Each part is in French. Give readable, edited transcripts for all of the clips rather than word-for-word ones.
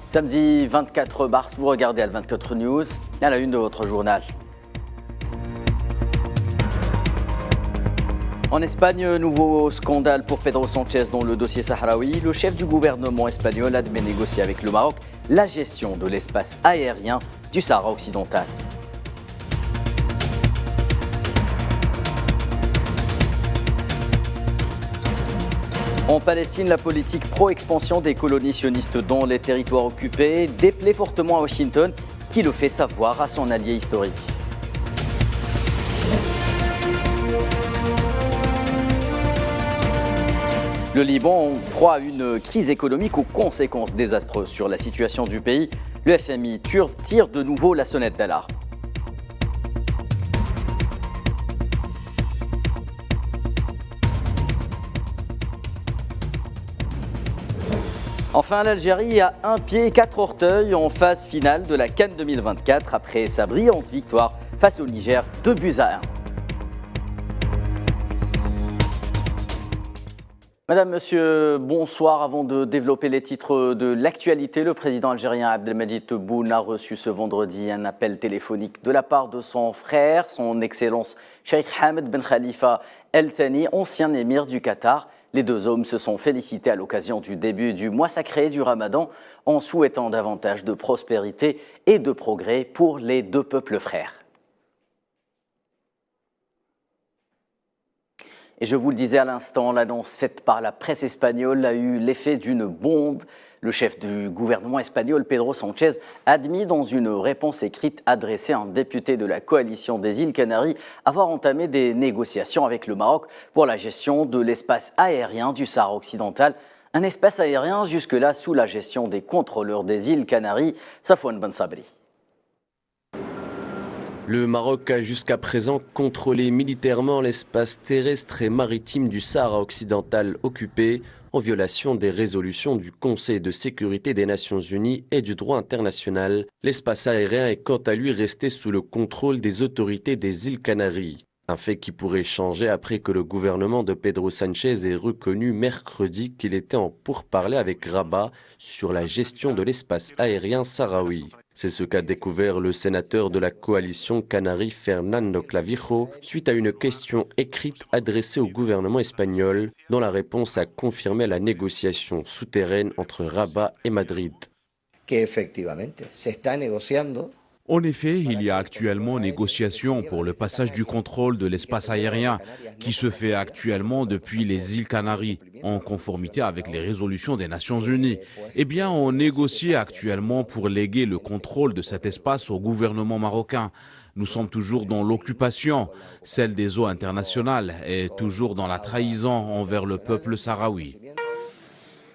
Samedi 24 mars, vous regardez Al24 News, à la une de votre journal. En Espagne, nouveau scandale pour Pedro Sánchez dans le dossier sahraoui. Le chef du gouvernement espagnol admet négocier avec le Maroc la gestion de l'espace aérien du Sahara occidental. En Palestine, la politique pro-expansion des colonies sionistes dans les territoires occupés déplaît fortement à Washington, qui le fait savoir à son allié historique. Le Liban croit à une crise économique aux conséquences désastreuses sur la situation du pays. Le FMI tire de nouveau la sonnette d'alarme. Enfin, l'Algérie a un pied et 4 orteils en phase finale de la CAN 2024 après sa brillante victoire face au Niger 2-1. Madame, Monsieur, bonsoir. Avant de développer les titres de l'actualité, le président algérien Abdelmadjid Tebboune a reçu ce vendredi un appel téléphonique de la part de son frère, son Excellence Cheikh Hamad Ben Khalifa El Thani, ancien émir du Qatar. Les deux hommes se sont félicités à l'occasion du début du mois sacré du Ramadan en souhaitant davantage de prospérité et de progrès pour les deux peuples frères. Et je vous le disais à l'instant, l'annonce faite par la presse espagnole a eu l'effet d'une bombe. Le chef du gouvernement espagnol, Pedro Sánchez, a admis dans une réponse écrite adressée à un député de la coalition des îles Canaries avoir entamé des négociations avec le Maroc pour la gestion de l'espace aérien du Sahara occidental. Un espace aérien jusque-là sous la gestion des contrôleurs des îles Canaries, Safwan Ben Sabri. Le Maroc a jusqu'à présent contrôlé militairement l'espace terrestre et maritime du Sahara occidental occupé en violation des résolutions du Conseil de sécurité des Nations Unies et du droit international. L'espace aérien est quant à lui resté sous le contrôle des autorités des îles Canaries. Un fait qui pourrait changer après que le gouvernement de Pedro Sánchez ait reconnu mercredi qu'il était en pourparlers avec Rabat sur la gestion de l'espace aérien sahraoui. C'est ce qu'a découvert le sénateur de la coalition Canaries Fernando Clavijo suite à une question écrite adressée au gouvernement espagnol dont la réponse a confirmé la négociation souterraine entre Rabat et Madrid. En effet, il y a actuellement négociation pour le passage du contrôle de l'espace aérien qui se fait actuellement depuis les îles Canaries, en conformité avec les résolutions des Nations Unies. Eh bien, on négocie actuellement pour léguer le contrôle de cet espace au gouvernement marocain. Nous sommes toujours dans l'occupation, celle des eaux internationales, et toujours dans la trahison envers le peuple sahraoui.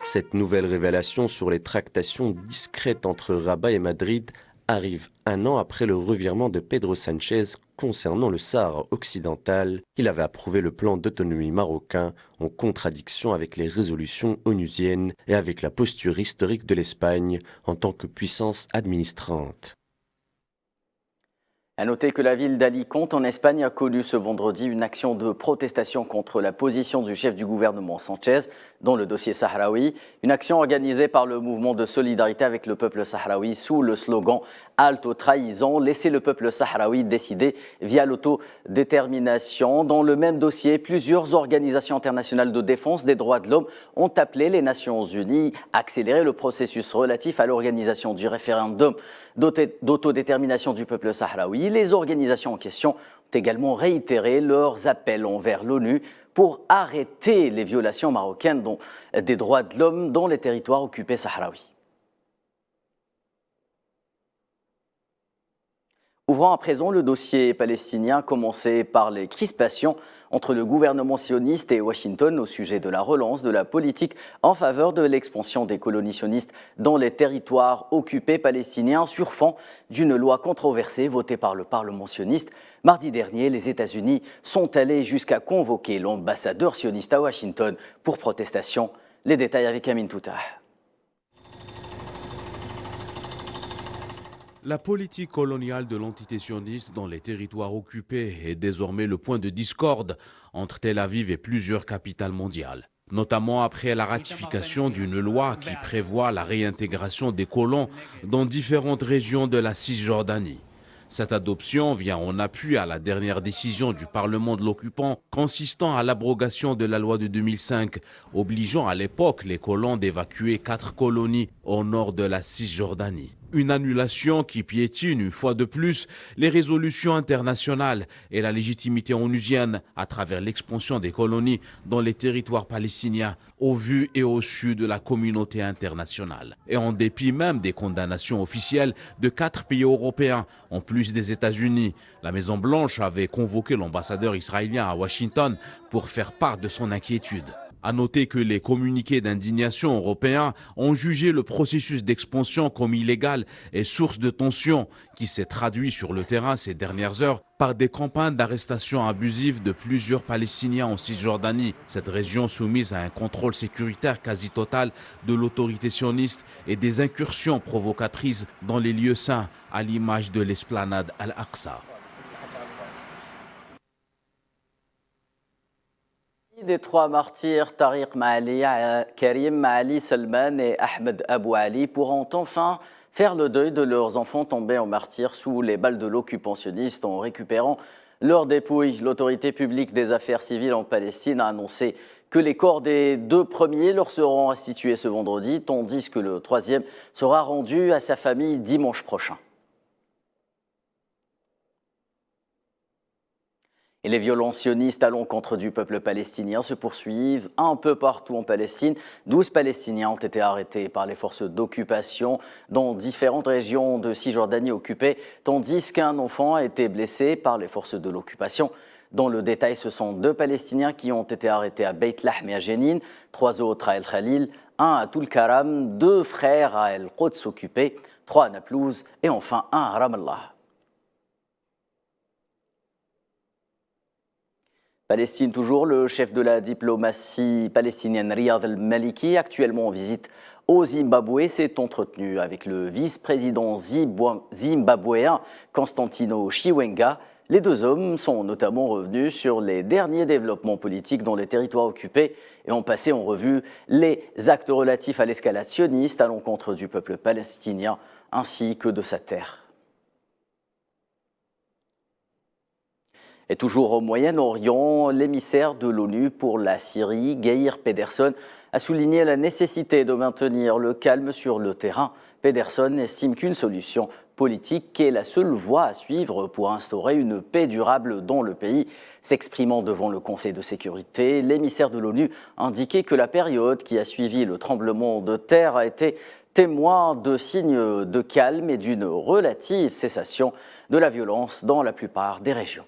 Cette nouvelle révélation sur les tractations discrètes entre Rabat et Madrid arrive un an après le revirement de Pedro Sánchez concernant le Sahara occidental. Il avait approuvé le plan d'autonomie marocain en contradiction avec les résolutions onusiennes et avec la posture historique de l'Espagne en tant que puissance administrante. À noter que la ville d'Alicante en Espagne a connu ce vendredi une action de protestation contre la position du chef du gouvernement Sánchez dans le dossier sahraoui. Une action organisée par le mouvement de solidarité avec le peuple sahraoui sous le slogan « Halte aux trahisons, laissez le peuple sahraoui décider via l'autodétermination ». Dans le même dossier, plusieurs organisations internationales de défense des droits de l'homme ont appelé les Nations Unies à accélérer le processus relatif à l'organisation du référendum d'autodétermination du peuple sahraoui. Les organisations en question ont également réitéré leurs appels envers l'ONU pour arrêter les violations marocaines des droits de l'homme dans les territoires occupés sahraouis. Ouvrant à présent le dossier palestinien, commencé par les crispations entre le gouvernement sioniste et Washington au sujet de la relance de la politique en faveur de l'expansion des colonies sionistes dans les territoires occupés palestiniens sur fond d'une loi controversée votée par le Parlement sioniste. Mardi dernier, les États-Unis sont allés jusqu'à convoquer l'ambassadeur sioniste à Washington pour protestation. Les détails avec Amin Toutah. La politique coloniale de l'entité sioniste dans les territoires occupés est désormais le point de discorde entre Tel Aviv et plusieurs capitales mondiales. notamment après la ratification d'une loi qui prévoit la réintégration des colons dans différentes régions de la Cisjordanie. Cette adoption vient en appui à la dernière décision du Parlement de l'occupant consistant à l'abrogation de la loi de 2005, obligeant à l'époque les colons d'évacuer 4 colonies au nord de la Cisjordanie. Une annulation qui piétine une fois de plus les résolutions internationales et la légitimité onusienne à travers l'expansion des colonies dans les territoires palestiniens au vu et au su de la communauté internationale. Et en dépit même des condamnations officielles de 4 pays européens, en plus des États-Unis, la Maison-Blanche avait convoqué l'ambassadeur israélien à Washington pour faire part de son inquiétude. À noter que les communiqués d'indignation européens ont jugé le processus d'expansion comme illégal et source de tensions qui s'est traduit sur le terrain ces dernières heures par des campagnes d'arrestation abusives de plusieurs Palestiniens en Cisjordanie, cette région soumise à un contrôle sécuritaire quasi total de l'autorité sioniste et des incursions provocatrices dans les lieux saints à l'image de l'esplanade Al-Aqsa. Des 3 martyrs, Tariq Maali, Karim Maali Salman et Ahmed Abou Ali pourront enfin faire le deuil de leurs enfants tombés en martyrs sous les balles de l'occupant sioniste en récupérant leurs dépouilles. L'autorité publique des affaires civiles en Palestine a annoncé que les corps des 2 premiers leur seront restitués ce vendredi, tandis que le 3e sera rendu à sa famille dimanche prochain. Et les violences sionistes à l'encontre du peuple palestinien se poursuivent un peu partout en Palestine. 12 Palestiniens ont été arrêtés par les forces d'occupation dans différentes régions de Cisjordanie occupées, tandis qu'un enfant a été blessé par les forces de l'occupation. Dans le détail, ce sont 2 Palestiniens qui ont été arrêtés à Beit Lahm et à Jenin, 3 autres à El Khalil, 1 à Toul-Karam, 2 frères à El Quds occupé, 3 à Naplouse et enfin 1 à Ramallah. Palestine toujours, le chef de la diplomatie palestinienne Riyad al-Maliki, actuellement en visite au Zimbabwe, s'est entretenu avec le vice-président zimbabwéen Constantino Chiwenga. Les 2 hommes sont notamment revenus sur les derniers développements politiques dans les territoires occupés et ont passé en revue les actes relatifs à l'escalade sioniste à l'encontre du peuple palestinien ainsi que de sa terre. Et toujours au Moyen-Orient, l'émissaire de l'ONU pour la Syrie, Geir Pedersen, a souligné la nécessité de maintenir le calme sur le terrain. Pedersen estime qu'une solution politique est la seule voie à suivre pour instaurer une paix durable dans le pays. S'exprimant devant le Conseil de sécurité, l'émissaire de l'ONU a indiqué que la période qui a suivi le tremblement de terre a été témoin de signes de calme et d'une relative cessation de la violence dans la plupart des régions.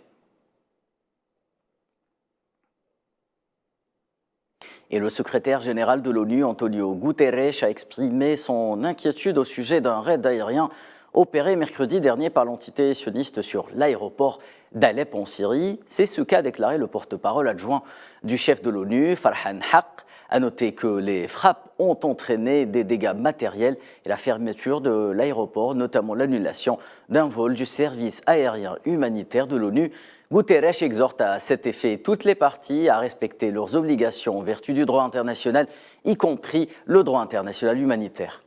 Et le secrétaire général de l'ONU, Antonio Guterres, a exprimé son inquiétude au sujet d'un raid aérien opéré mercredi dernier par l'entité sioniste sur l'aéroport d'Alep en Syrie. C'est ce qu'a déclaré le porte-parole adjoint du chef de l'ONU, Farhan Haq. A noter que les frappes ont entraîné des dégâts matériels et la fermeture de l'aéroport, notamment l'annulation d'un vol du service aérien humanitaire de l'ONU. Guterres exhorte à cet effet toutes les parties à respecter leurs obligations en vertu du droit international, y compris le droit international humanitaire.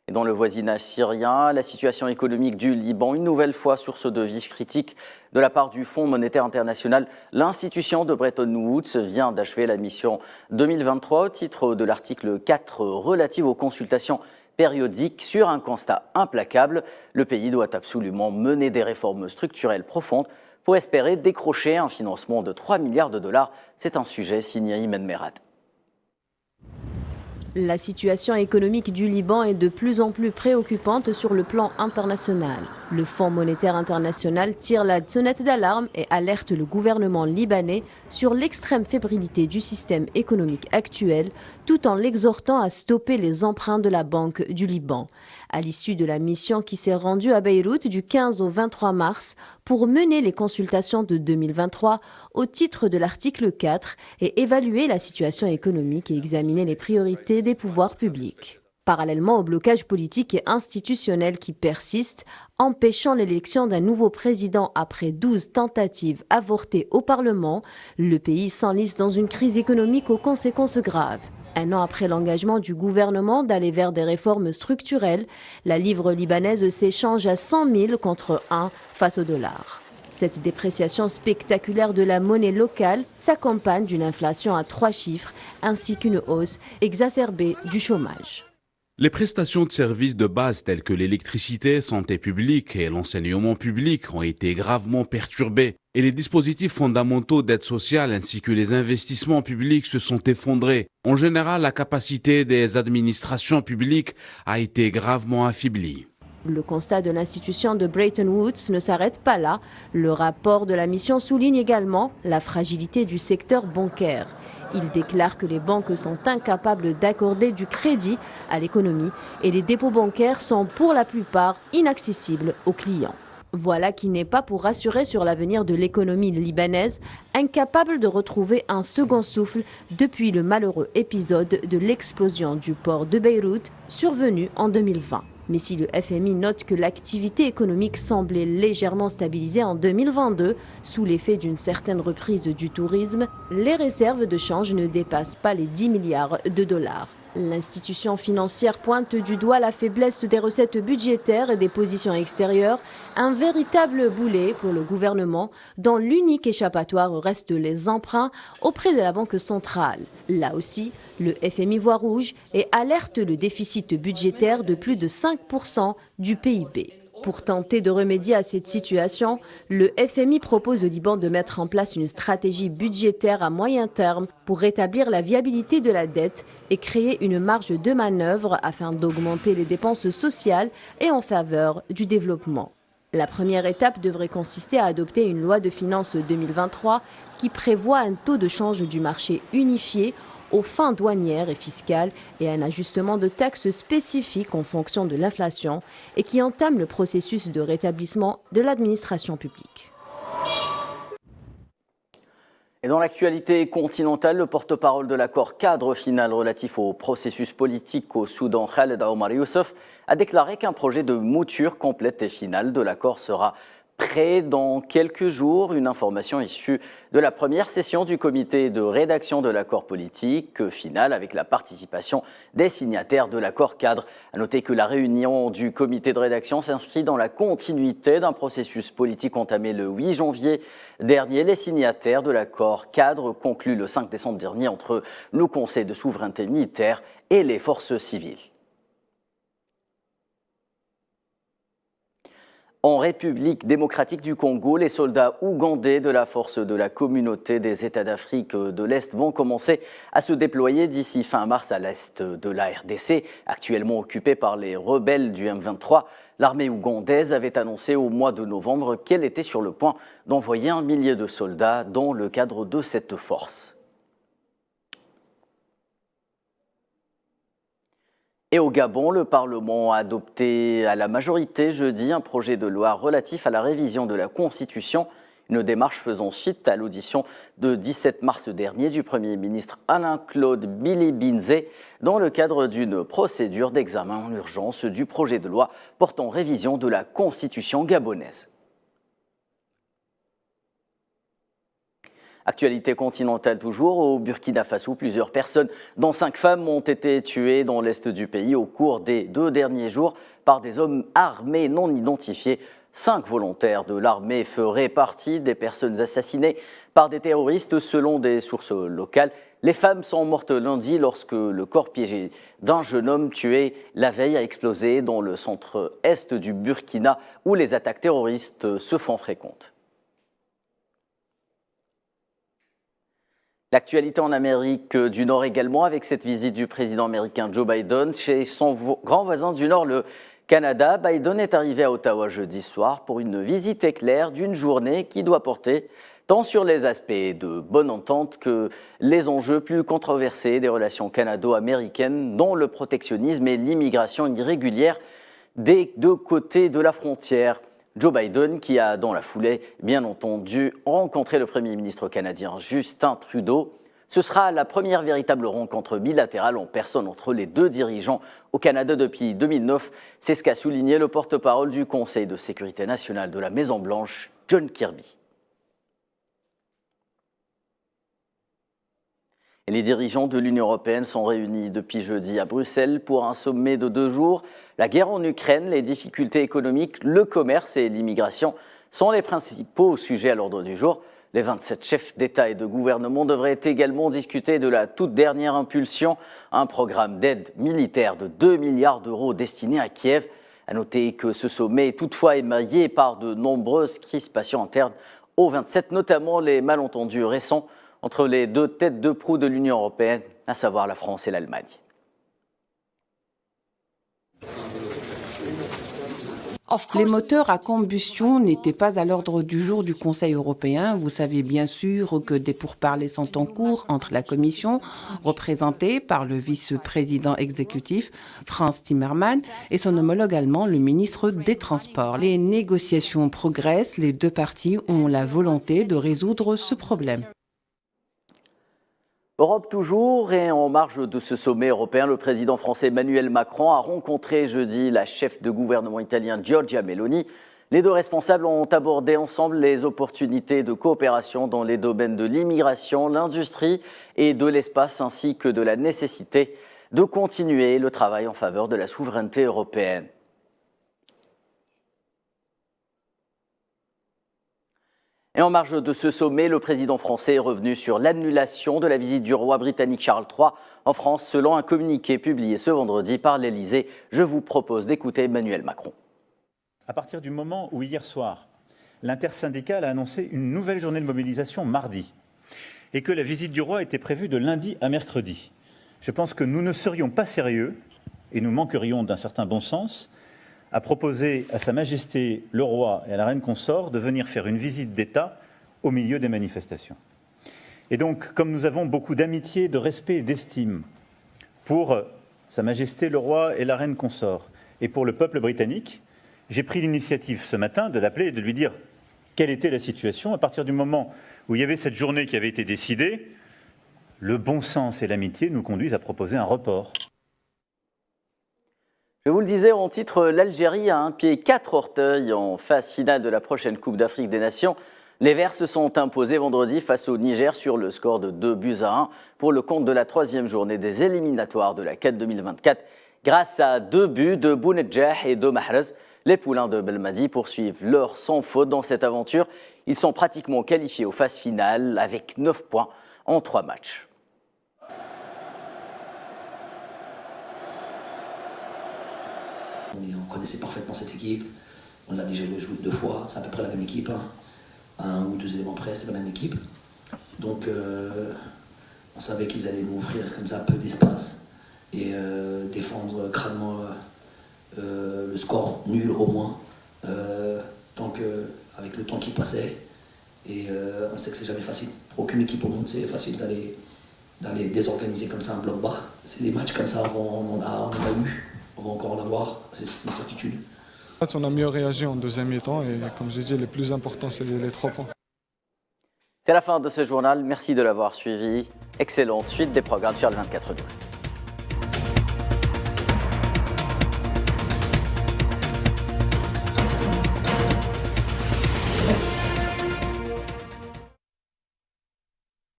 Et dans le voisinage syrien, la situation économique du Liban, une nouvelle fois source de vives critiques de la part du Fonds monétaire international. L'institution de Bretton Woods vient d'achever la mission 2023 au titre de l'article 4 relatif aux consultations périodiques sur un constat implacable. Le pays doit absolument mener des réformes structurelles profondes pour espérer décrocher un financement de 3 milliards de dollars. C'est un sujet signé Imen Merad. La situation économique du Liban est de plus en plus préoccupante sur le plan international. Le Fonds monétaire international tire la sonnette d'alarme et alerte le gouvernement libanais sur l'extrême fébrilité du système économique actuel, tout en l'exhortant à stopper les emprunts de la Banque du Liban. À l'issue de la mission qui s'est rendue à Beyrouth du 15 au 23 mars pour mener les consultations de 2023 au titre de l'article 4 et évaluer la situation économique et examiner les priorités des pouvoirs publics. parallèlement au blocage politique et institutionnel qui persiste, empêchant l'élection d'un nouveau président après 12 tentatives avortées au Parlement, le pays s'enlise dans une crise économique aux conséquences graves. Un an après l'engagement du gouvernement d'aller vers des réformes structurelles, la livre libanaise s'échange à 100 000 contre 1 face au dollar. Cette dépréciation spectaculaire de la monnaie locale s'accompagne d'une inflation à 3 chiffres ainsi qu'une hausse exacerbée du chômage. Les prestations de services de base telles que l'électricité, santé publique et l'enseignement public ont été gravement perturbées et les dispositifs fondamentaux d'aide sociale ainsi que les investissements publics se sont effondrés. En général, la capacité des administrations publiques a été gravement affaiblie. Le constat de l'institution de Bretton Woods ne s'arrête pas là. Le rapport de la mission souligne également la fragilité du secteur bancaire. Il déclare que les banques sont incapables d'accorder du crédit à l'économie et les dépôts bancaires sont pour la plupart inaccessibles aux clients. Voilà qui n'est pas pour rassurer sur l'avenir de l'économie libanaise, incapable de retrouver un second souffle depuis le malheureux épisode de l'explosion du port de Beyrouth survenu en 2020. Mais si le FMI note que l'activité économique semblait légèrement stabilisée en 2022, sous l'effet d'une certaine reprise du tourisme, les réserves de change ne dépassent pas les 10 milliards de dollars. L'institution financière pointe du doigt la faiblesse des recettes budgétaires et des positions extérieures, un véritable boulet pour le gouvernement dont l'unique échappatoire reste les emprunts auprès de la Banque centrale. Là aussi, le FMI voit rouge et alerte le déficit budgétaire de plus de 5% du PIB. Pour tenter de remédier à cette situation, le FMI propose au Liban de mettre en place une stratégie budgétaire à moyen terme pour rétablir la viabilité de la dette et créer une marge de manœuvre afin d'augmenter les dépenses sociales et en faveur du développement. La première étape devrait consister à adopter une loi de finances 2023 qui prévoit un taux de change du marché unifié aux fins douanières et fiscales et un ajustement de taxes spécifiques en fonction de l'inflation et qui entame le processus de rétablissement de l'administration publique. Et dans l'actualité continentale, le porte-parole de l'accord cadre final relatif au processus politique au Soudan, Khaled Omar Youssef, a déclaré qu'un projet de mouture complète et finale de l'accord sera prêt dans quelques jours. Une information issue de la première session du comité de rédaction de l'accord politique final avec la participation des signataires de l'accord cadre. À noter que la réunion du comité de rédaction s'inscrit dans la continuité d'un processus politique entamé le 8 janvier dernier. Les signataires de l'accord cadre conclu le 5 décembre dernier entre le Conseil de souveraineté militaire et les forces civiles. En République démocratique du Congo, les soldats ougandais de la force de la communauté des États d'Afrique de l'Est vont commencer à se déployer d'ici fin mars à l'est de la RDC, actuellement occupée par les rebelles du M23. L'armée ougandaise avait annoncé au mois de novembre qu'elle était sur le point d'envoyer 1 millier de soldats dans le cadre de cette force. Et au Gabon, le Parlement a adopté à la majorité jeudi un projet de loi relatif à la révision de la Constitution, une démarche faisant suite à l'audition de 17 mars dernier du Premier ministre Alain-Claude Billy-Binze dans le cadre d'une procédure d'examen en urgence du projet de loi portant révision de la Constitution gabonaise. Actualité continentale toujours, au Burkina Faso, plusieurs personnes, dont 5 femmes, ont été tuées dans l'est du pays au cours des 2 derniers jours par des hommes armés non identifiés. 5 volontaires de l'armée feraient partie des personnes assassinées par des terroristes selon des sources locales. Les femmes sont mortes lundi lorsque le corps piégé d'un jeune homme tué la veille a explosé dans le centre-est du Burkina où les attaques terroristes se font fréquentes. L'actualité en Amérique du Nord également, avec cette visite du président américain Joe Biden chez son grand voisin du Nord, le Canada. Biden est arrivé à Ottawa jeudi soir pour une visite éclair d'une journée qui doit porter tant sur les aspects de bonne entente que les enjeux plus controversés des relations canado-américaines, dont le protectionnisme et l'immigration irrégulière des 2 côtés de la frontière. Joe Biden, qui a dans la foulée, bien entendu, rencontré le Premier ministre canadien Justin Trudeau. Ce sera la première véritable rencontre bilatérale en personne entre les deux dirigeants au Canada depuis 2009. C'est ce qu'a souligné le porte-parole du Conseil de sécurité nationale de la Maison-Blanche, John Kirby. Et les dirigeants de l'Union européenne sont réunis depuis jeudi à Bruxelles pour un sommet de 2 jours. La guerre en Ukraine, les difficultés économiques, le commerce et l'immigration sont les principaux sujets à l'ordre du jour. Les 27 chefs d'État et de gouvernement devraient également discuter de la toute dernière impulsion, un programme d'aide militaire de 2 milliards d'euros destiné à Kiev. À noter que ce sommet est toutefois émaillé par de nombreuses crispations internes aux 27, notamment les malentendus récents entre les deux têtes de proue de l'Union européenne, à savoir la France et l'Allemagne. Les moteurs à combustion n'étaient pas à l'ordre du jour du Conseil européen. Vous savez bien sûr que des pourparlers sont en cours entre la Commission, représentée par le vice-président exécutif Frans Timmermans, et son homologue allemand, le ministre des Transports. Les négociations progressent, les deux parties ont la volonté de résoudre ce problème. Europe toujours, et en marge de ce sommet européen, le président français Emmanuel Macron a rencontré jeudi la chef de gouvernement italien Giorgia Meloni. Les deux responsables ont abordé ensemble les opportunités de coopération dans les domaines de l'immigration, l'industrie et de l'espace, ainsi que de la nécessité de continuer le travail en faveur de la souveraineté européenne. Et en marge de ce sommet, le président français est revenu sur l'annulation de la visite du roi britannique Charles III en France, selon un communiqué publié ce vendredi par l'Élysée. Je vous propose d'écouter Emmanuel Macron. À partir du moment où hier soir, l'intersyndicale a annoncé une nouvelle journée de mobilisation mardi et que la visite du roi était prévue de lundi à mercredi, je pense que nous ne serions pas sérieux et nous manquerions d'un certain bon sens à proposer à Sa Majesté le roi et à la reine consort de venir faire une visite d'État au milieu des manifestations. Et donc, comme nous avons beaucoup d'amitié, de respect et d'estime pour Sa Majesté le roi et la reine consort et pour le peuple britannique, j'ai pris l'initiative ce matin de l'appeler et de lui dire quelle était la situation. À partir du moment où il y avait cette journée qui avait été décidée, le bon sens et l'amitié nous conduisent à proposer un report. Je vous le disais en titre, l'Algérie a un pied 4 orteils en phase finale de la prochaine Coupe d'Afrique des Nations. Les Verts se sont imposés vendredi face au Niger sur le score de 2-1 pour le compte de la 3e journée des éliminatoires de la CAN 2024. Grâce à 2 buts de Bounedjah et de Mahrez, les poulains de Belmadi poursuivent leur sans faute dans cette aventure. Ils sont pratiquement qualifiés aux phases finales avec 9 points en 3 matchs. On connaissait parfaitement cette équipe, on l'a déjà joué 2 fois, c'est à peu près la même équipe, hein. À 1 ou 2 éléments près, c'est la même équipe. Donc on savait qu'ils allaient nous offrir comme ça peu d'espace et défendre crânement le score nul au moins, donc avec le temps qui passait. Et on sait que c'est jamais facile, pour aucune équipe au monde c'est facile d'aller désorganiser comme ça un bloc bas. C'est des matchs comme ça, on en a eu. On va encore en avoir, c'est une certitude. On a mieux réagi en deuxième mi-temps et comme j'ai dit, le plus important, c'est les 3 points. C'est la fin de ce journal, merci de l'avoir suivi. Excellente suite des programmes sur le 24/12.